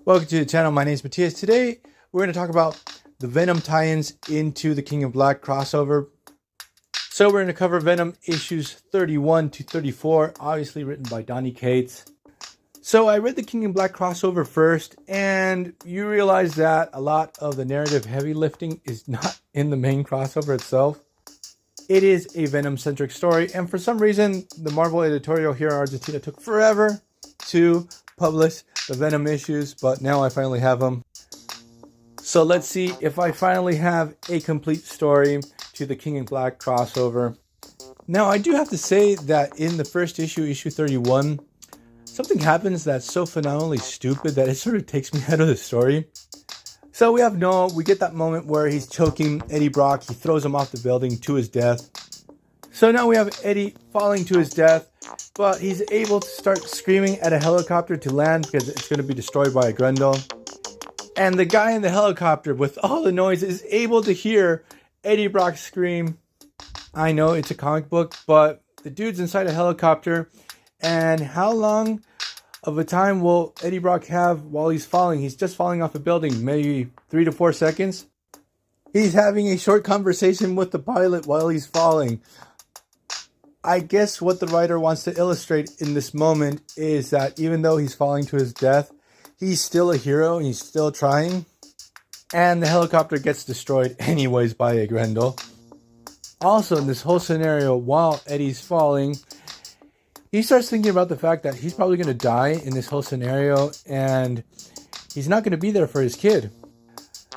Welcome to the channel. My name is Matthias. Today we're going to talk about the Venom tie-ins into the King of Black crossover. So we're going to cover Venom issues 31 to 34, obviously written by Donny Cates. So I read the King of Black crossover first, and you realize that a lot of the narrative heavy lifting is not in the main crossover itself. It is a Venom-centric story, and for some reason, the Marvel editorial here in Argentina took forever to publish the Venom issues, but now I finally have them. So let's see if I finally have a complete story to the King of Black crossover. Now, I do have to say that in the first issue, issue 31, something happens that's so phenomenally stupid that it sort of takes me out of the story. So we have Noah. We get that moment where he's choking Eddie Brock. He throws him off the building to his death. So now we have Eddie falling to his death, but he's able to start screaming at a helicopter to land because it's going to be destroyed by a Grendel. And the guy in the helicopter with all the noise is able to hear Eddie Brock scream. I know it's a comic book, but the dude's inside a helicopter. And how long of a time will Eddie Brock have while he's falling? He's just falling off a building, maybe 3 to 4 seconds. He's having a short conversation with the pilot while he's falling. I guess what the writer wants to illustrate in this moment is that even though he's falling to his death, he's still a hero and he's still trying. And the helicopter gets destroyed anyways by a Grendel. Also, in this whole scenario, while Eddie's falling, he starts thinking about the fact that he's probably going to die in this whole scenario and he's not going to be there for his kid.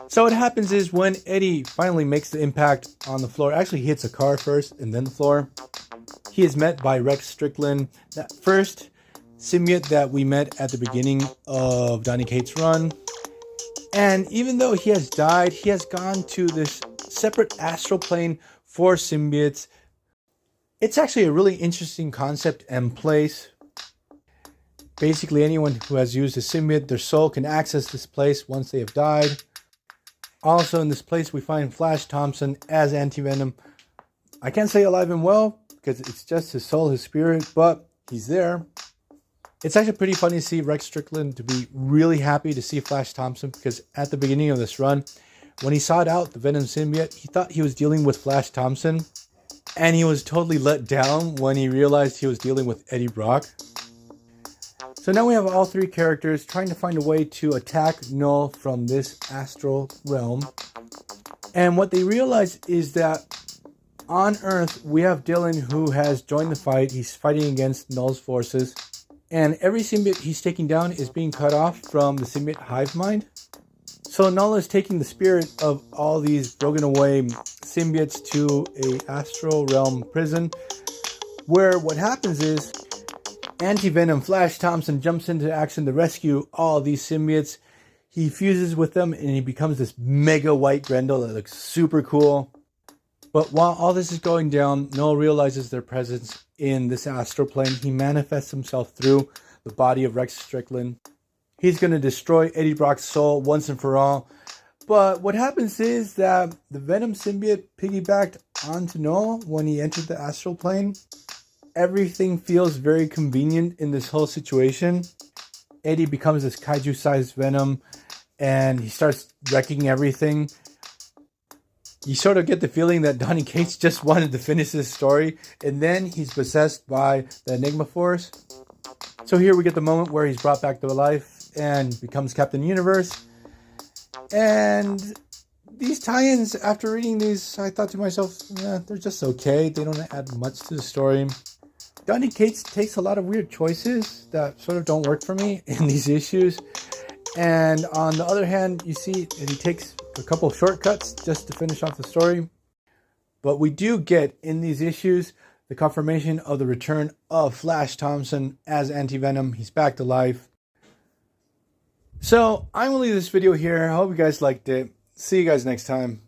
So what happens is when Eddie finally makes the impact on the floor, actually he hits a car first and then the floor, he is met by Rex Strickland, that first symbiote that we met at the beginning of Donny Cates' run. And even though he has died, he has gone to this separate astral plane for symbiotes. It's actually a really interesting concept and place. Basically, anyone who has used a symbiote, their soul can access this place once they have died. Also in this place, we find Flash Thompson as Anti-Venom. I can't say alive and well because it's just his soul, his spirit, but he's there. It's actually pretty funny to see Rex Strickland to be really happy to see Flash Thompson because at the beginning of this run, when he sought out the Venom symbiote, he thought he was dealing with Flash Thompson. And he was totally let down when he realized he was dealing with Eddie Brock. So now we have all three characters trying to find a way to attack Null from this astral realm. And what they realize is that on Earth, we have Dylan who has joined the fight. He's fighting against Null's forces. And every symbiote he's taking down is being cut off from the symbiote hive mind. So Null is taking the spirit of all these broken away symbiotes to a astral realm prison, where what happens is Anti-Venom Flash Thompson jumps into action to rescue all these symbiotes. He fuses with them and he becomes this mega white Grendel that looks super cool. But while all this is going down, Null realizes their presence in this astral plane. He manifests himself through the body of Rex Strickland. He's going to destroy Eddie Brock's soul once and for all. But what happens is that the Venom symbiote piggybacked onto Null when he entered the astral plane. Everything feels very convenient in this whole situation. Eddie becomes this kaiju-sized Venom and he starts wrecking everything. You sort of get the feeling that Donny Cates just wanted to finish this story and then he's possessed by the Enigma Force. So here we get the moment where he's brought back to life and becomes Captain Universe. And these tie-ins, after reading these, I thought to myself, they're just okay. They don't add much to the story. Donny Cates takes a lot of weird choices that sort of don't work for me in these issues. And on the other hand, you see that he takes a couple of shortcuts just to finish off the story. But we do get in these issues the confirmation of the return of Flash Thompson as Anti-Venom. He's back to life. So I'm going to leave this video here. I hope you guys liked it. See you guys next time.